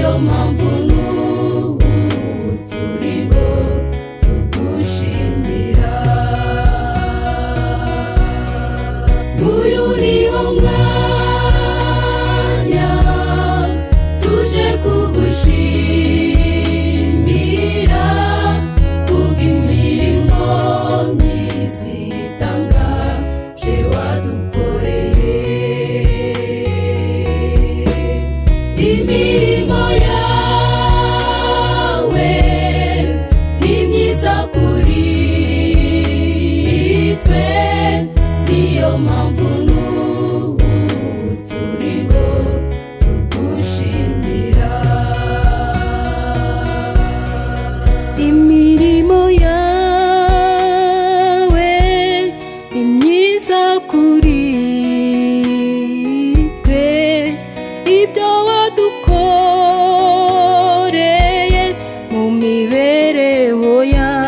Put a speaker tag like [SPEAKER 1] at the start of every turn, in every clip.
[SPEAKER 1] niyo mpamvu n'ubu turiho tugushimira. Uyu niwo mwanya tuje kugushimira kubw'imirimo myiza itangaje wadukoreye. Imirimo yawe ni myiza kuri twe, niyo mpamvu n'ubu turiho tugushimira. Imirimo yawe ni myiza kuri twe, ibyo wadukoreye mu mibereho yacu.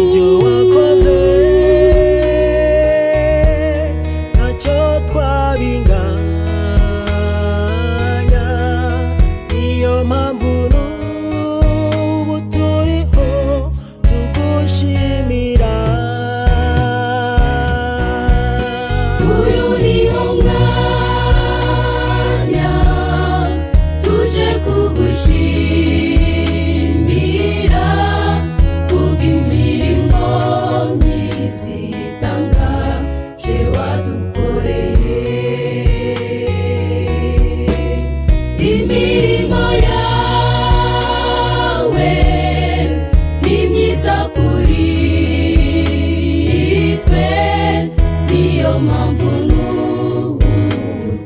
[SPEAKER 2] Ibyo wakoze ntacyo twabinganya, niyo mpamvu n'ubu turiho tugushimira.
[SPEAKER 1] Uyu niwo mwanya tuje kugushimira kubw'imirimo myiza itangaje wadukoreye. Imirimo yawe ni myiza kuri twe, niyo mpamvu n'ubu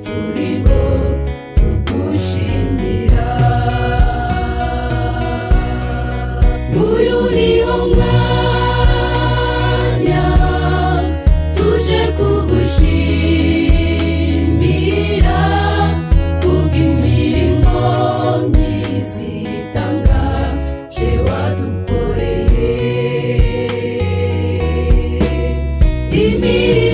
[SPEAKER 1] turiho tugushimira. Uyu niwo mwanya tuje kugushimira kubw'imirimo myiza itangaje wadukoreye. Imirimo